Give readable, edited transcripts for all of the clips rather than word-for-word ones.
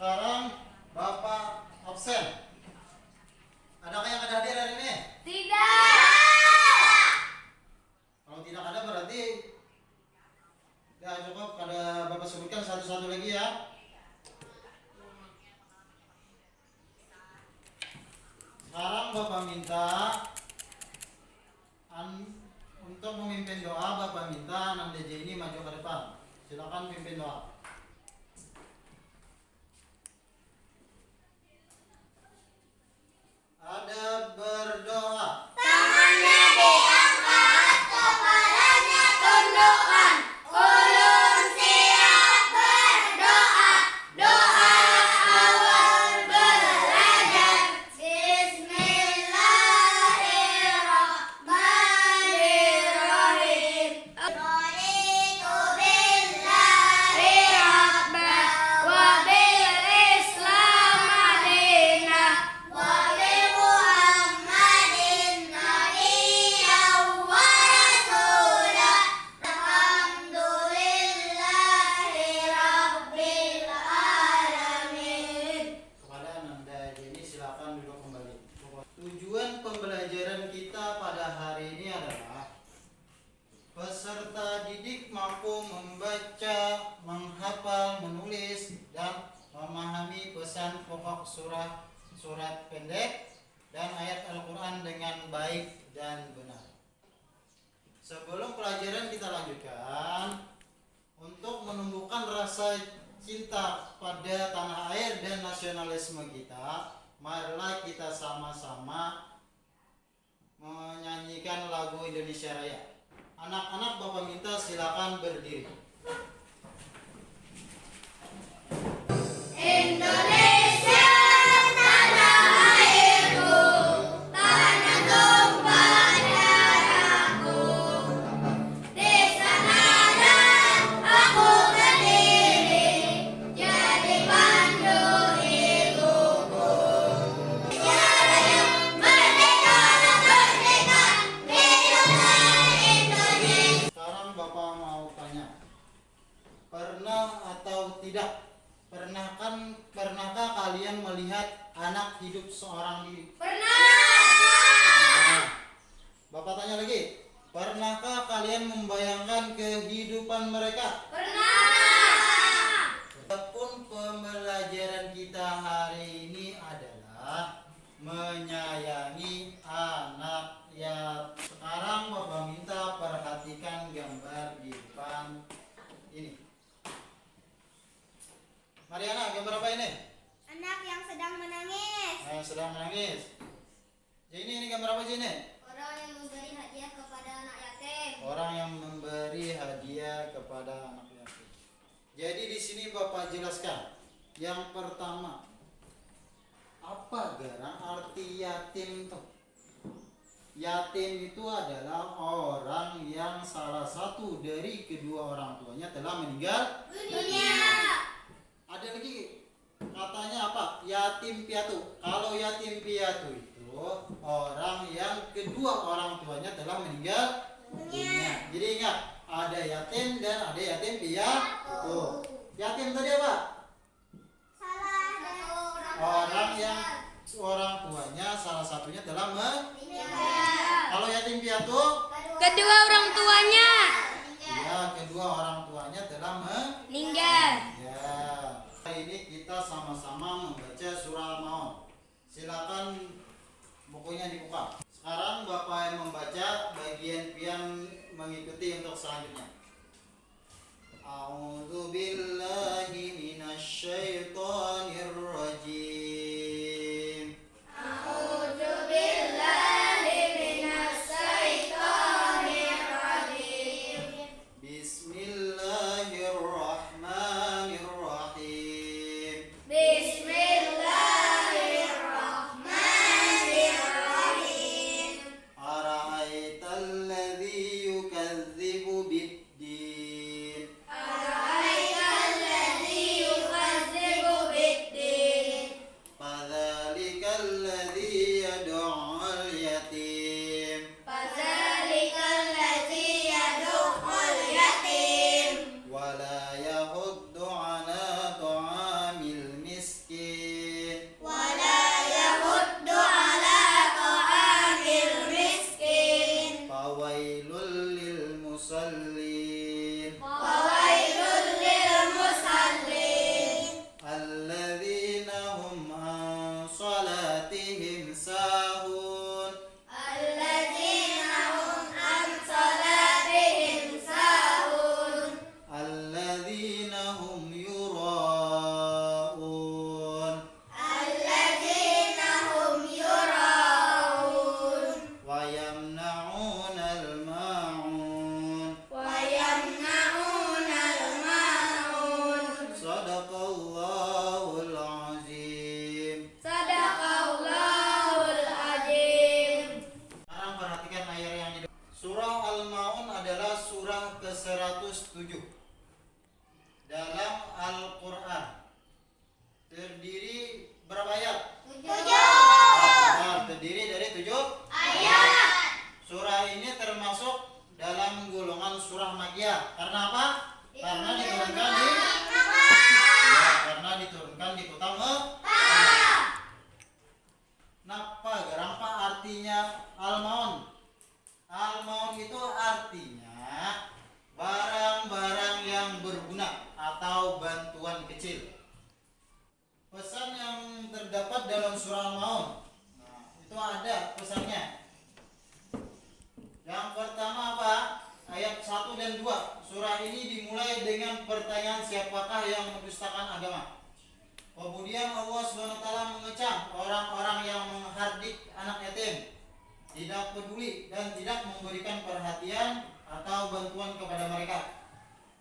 Sekarang Bapak absen. Adakah yang ada hadir hari ini? Tidak. Kalau tidak ada berarti ya cukup. Ada Bapak sebutkan satu-satu lagi ya. Sekarang Bapak minta untuk memimpin doa. Bapak minta Anak DJ ini maju ke depan. Silakan pimpin doa. Ada berdoa. Tangannya diangkat, kepalanya tundukkan. Ulun siap berdoa. Doa awal belajar. Bismillahirrahmanirrahim. Raditu billahi rabba wa bil Islam madinah wa bi Muhammadin nabiyyan wa rasulah. Alhamdulillahi rabbil alamin. Kepada Nanda Jenny silakan duduk kembali. Tujuan pembelajaran kita pada hari ini adalah peserta didik mampu membaca, menghafal, menulis, dan memahami pesan pokok surat pendek dan ayat Al-Quran dengan baik dan benar. Sebelum pelajaran kita lanjutkan, untuk menumbuhkan rasa cinta pada tanah air dan nasionalisme kita, marilah kita sama-sama menyanyikan lagu Indonesia Raya. Anak-anak Bapak minta silakan berdiri. Indonesia tanah airku, tanah tumpah darahku. Di sanalah aku berdiri, jadi pandu ibuku. Indonesia merdeka, merdeka, hiduplah Indonesia. Sekarang Bapak mau tanya, pernah atau tidak? Pernahkah kalian melihat anak hidup seorang diri? Pernah. Bapak tanya lagi, pernahkah kalian membayangkan kehidupan mereka? Pernah. Adapun pembelajaran kita hari ini adalah menyayangi anak yatim. Sekarang Bapak minta perhatikan gambar di depan ini. Mariana, gambar apa ini? Anak yang sedang menangis. Yang sedang menangis. Ini gambar apa ini? Orang yang memberi hadiah kepada anak yatim. Orang yang memberi hadiah kepada anak yatim. Jadi di sini Bapak jelaskan. Yang pertama, apa Garang arti yatim itu? Yatim itu adalah orang yang salah satu dari kedua orang tuanya telah meninggal Dunia. Ada lagi katanya apa? Yatim piatu. Kalau yatim piatu itu orang yang kedua orang tuanya telah meninggal dunia. Jadi ingat, ada yatim dan ada yatim piatu. Yatim tadi apa? Salah Orang yang orang tuanya salah satunya telah meninggal. Kalau yatim piatu, kedua orang tuanya ya kedua orang tuanya telah meninggal. Ya. Hari ini kita sama-sama membaca surah Al-Maun. Silakan bukunya dibuka. Sekarang Bapak yang membaca, bagian pian mengikuti untuk selanjutnya. A'udzu billahi minasyaitonir rajim. A'udzu billahi minasyaitonir rajim. Bismillahirrahmanirrahim. Bismillahirrahmanirrahim. Ara'aital ladzi yukadzibu bid-din. Ara'aital ladzi yukadzibu diturunkan di kota Mekah. Napa garampa artinya al-maun? Al-maun itu artinya barang-barang yang berguna atau bantuan kecil. Pesan yang terdapat dalam surah Al-Maun, nah, itu ada pesannya. Yang pertama apa? Ayat 1 dan 2. Surah ini dimulai dengan pertanyaan siapakah yang mendustakan agama. Kemudian Allah SWT mengecam orang-orang yang menghardik anak yatim, tidak peduli dan tidak memberikan perhatian atau bantuan kepada mereka.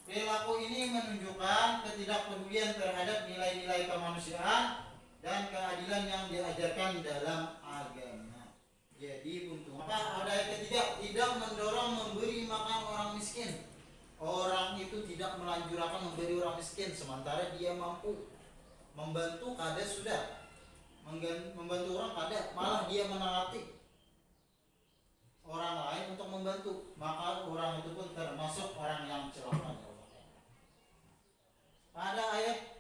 Perilaku ini menunjukkan ketidakpedulian terhadap nilai-nilai kemanusiaan dan keadilan yang diajarkan dalam agama. Jadi untuk apa? Ada yang ketiga, tidak mendorong memberi makan orang miskin. Orang itu tidak melanjurkan memberi orang miskin sementara dia mampu. Membantu kada sudah, membantu orang kada, malah dia menangati orang lain untuk membantu, maka orang itu pun termasuk orang yang celaka. Pada ayat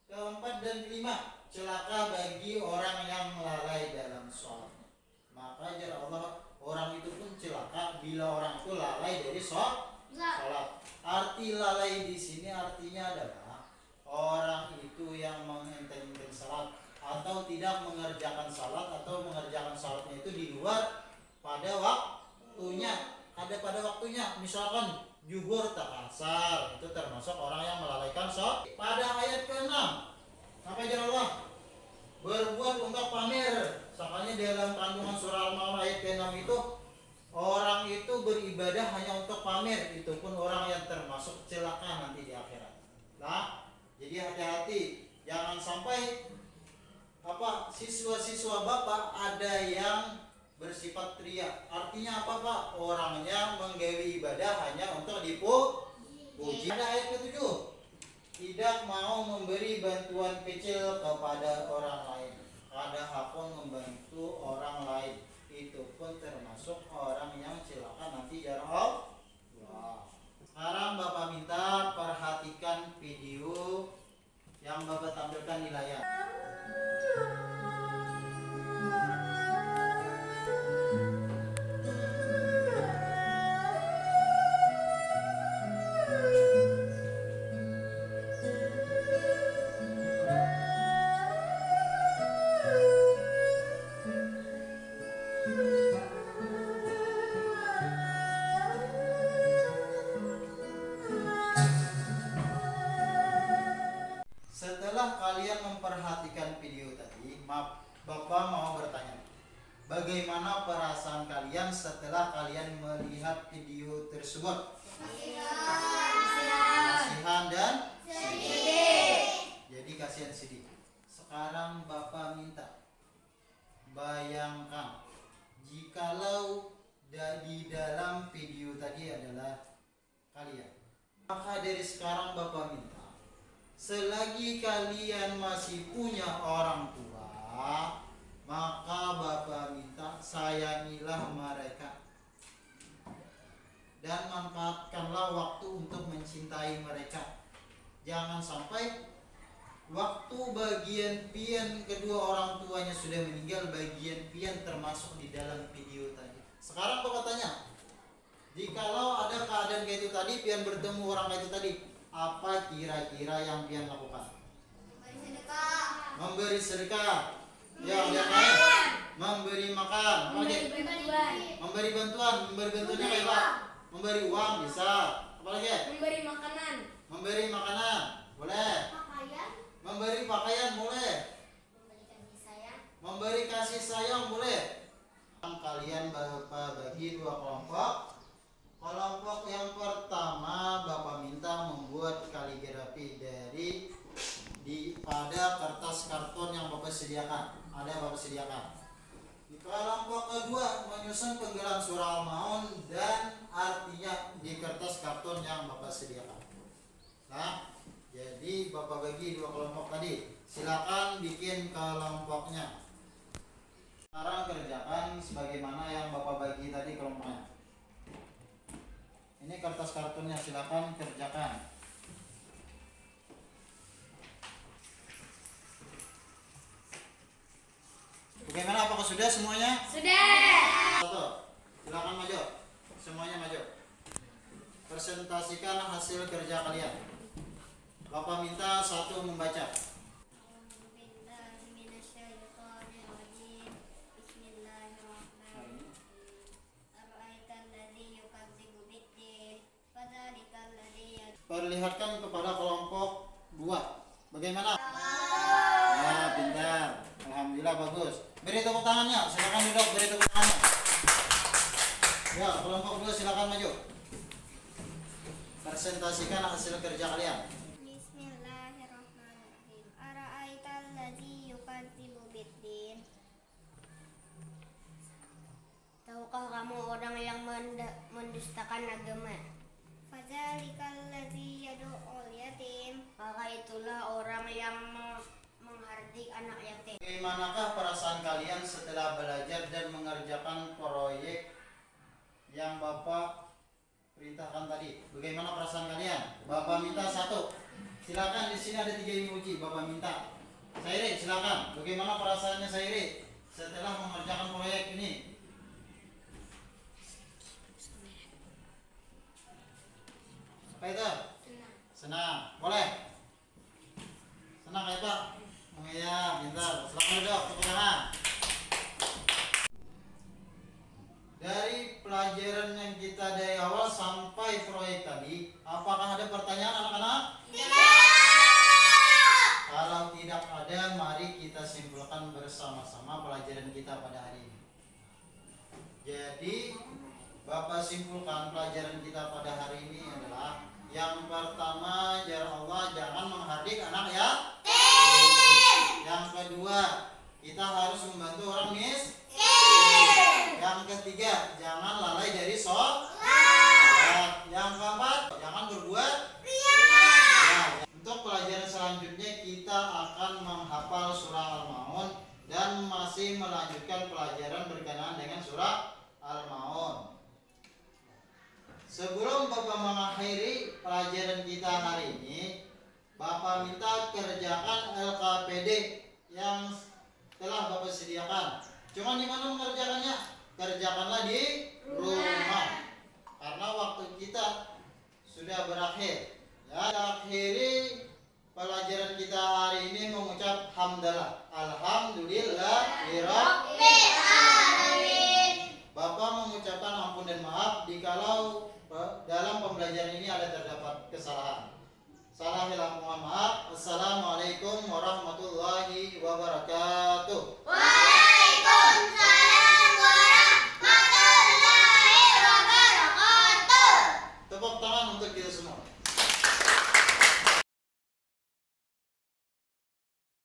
keempat dan kelima, celaka bagi orang yang lalai dalam sholat. Maka jar Allah, orang itu pun celaka bila orang itu lalai dari sholat. Arti lalai di sini artinya adalah orang itu yang mengenteng-enteng sholat atau tidak mengerjakan sholat atau mengerjakan sholatnya itu di luar pada waktunya. Ada pada waktunya, misalkan Zuhur tak asar, itu termasuk orang yang melalaikan sholat. Pada ayat ke-6, apa ajar Allah? Berbuat untuk pamer. Soalnya dalam kandungan surah Al-Maun ayat ke-6 itu, orang itu beribadah hanya untuk pamer. Itu pun orang yang termasuk celaka nanti di akhirat. Nah, jadi hati-hati, jangan sampai siswa-siswa Bapak ada yang bersifat teriak. Artinya apa Pak? Orangnya menggawi ibadah hanya untuk dipuji. Ada ayat ke-7. Tidak mau memberi bantuan kecil kepada orang lain. Ada hakun membantu orang lain. Itu pun termasuk orang yang celaka nanti ya Allah. Sekarang Bapak minta perhatikan video yang Bapak tampilkan di layar. Setelah kalian memperhatikan video tadi, Bapak mau bertanya, bagaimana perasaan kalian setelah kalian melihat video tersebut? Kasihan dan sedih. Jadi kasihan sedih. Sekarang Bapak minta, bayangkan jikalau di dalam video tadi adalah kalian. Maka dari sekarang Bapak minta, selagi kalian masih punya orang tua, maka Bapak minta sayangilah mereka dan manfaatkanlah waktu untuk mencintai mereka. Jangan sampai waktu bagian pian kedua orang tuanya sudah meninggal, bagian pian termasuk di dalam video tadi. Sekarang Bapak tanya, jikalau ada keadaan kayak itu tadi, pian bertemu orang kayak itu tadi, apa kira-kira yang pian lakukan? Memberi sedekah. Yang lain? Memberi makan. Memberi bantuan. Memberi bantuannya kayak apa? Memberi uang bisa. Apa lagi? Memberi makanan. Memberi makanan. Boleh. Memberi pakaian boleh. Memberi kasih sayang boleh. Kalian Bapak bagi dua kelompok. Kelompok yang pertama Bapak minta membuat kaligrafi pada kertas karton yang Bapak sediakan. Ada Bapak sediakan. Kelompok kedua menyusun penggalan surah Al-Maun dan artinya di kertas karton yang Bapak sediakan. Nah, jadi Bapak bagi dua kelompok tadi. Silakan bikin kelompoknya. Sekarang kerjakan sebagaimana yang Bapak bagi tadi kelompoknya. Ini kertas kartunnya, silakan kerjakan. sudah semuanya? Sudah. Satu, silakan maju. Semuanya maju. Presentasikan hasil kerja kalian. Bapak minta satu membaca. Perlihatkan kepada kelompok 2. Bagaimana? Ya, pintar. Alhamdulillah bagus. Beri tepuk tangannya. Silakan duduk, beri tepuk tangannya. Ya, kelompok 2 silakan maju. Presentasikan hasil kerja kalian. Bismillahirrahmanirrahim. Ara'aital ladzi yukadzibu biddin. Tahukah kamu orang yang mendustakan agama? Fadzalikal ladzi yad'ul yatim. Maka itulah orang yang menghardik anak yatim. Bagaimanakah perasaan kalian setelah belajar dan mengerjakan proyek yang Bapak perintahkan tadi? Bagaimana perasaan kalian? Bapak minta satu. Silakan, di sini ada 3 emoji. Bapak minta. Sairi, silakan. Bagaimana perasaannya Sairi setelah mengerjakan proyek ini? Apa itu? Senang. Boleh? Senang ya Pak? Oh iya, pintar. Silakan duduk, tepuk tangan. Dari pelajaran yang kita dari awal sampai proyek tadi, apakah ada pertanyaan anak-anak? Kalau tidak ada, mari kita simpulkan bersama-sama pelajaran kita pada hari ini. Jadi, Bapak simpulkan pelajaran kita pada hari ini adalah yang pertama, ya Allah, jangan menghardik anak ya. Yang kedua, kita harus membantu orang miskin. Yang ketiga, jangan lalai dari sholat. Yang keempat, jangan berbuat riya. Untuk pelajaran selanjutnya kita akan menghafal surah Al-Maun dan masih melanjutkan pelajaran berkenaan dengan surah Al-Maun. Sebelum Bapak mengakhiri pelajaran kita hari ini, Bapak minta kerjakan LKPD yang telah Bapak sediakan. Cuma di mana mengerjakannya? Kerjakanlah di rumah. Karena waktu kita sudah berakhir. Ya, akhiri pelajaran kita hari ini mengucap hamdalah. Alhamdulillahirabbil alamin. Bapak mengucapkan ampun dan maaf jikalau dalam pembelajaran ini ada terdapat kesalahan. Salah hilang, mohon maaf. Assalamualaikum warahmatullahi wabarakatuh.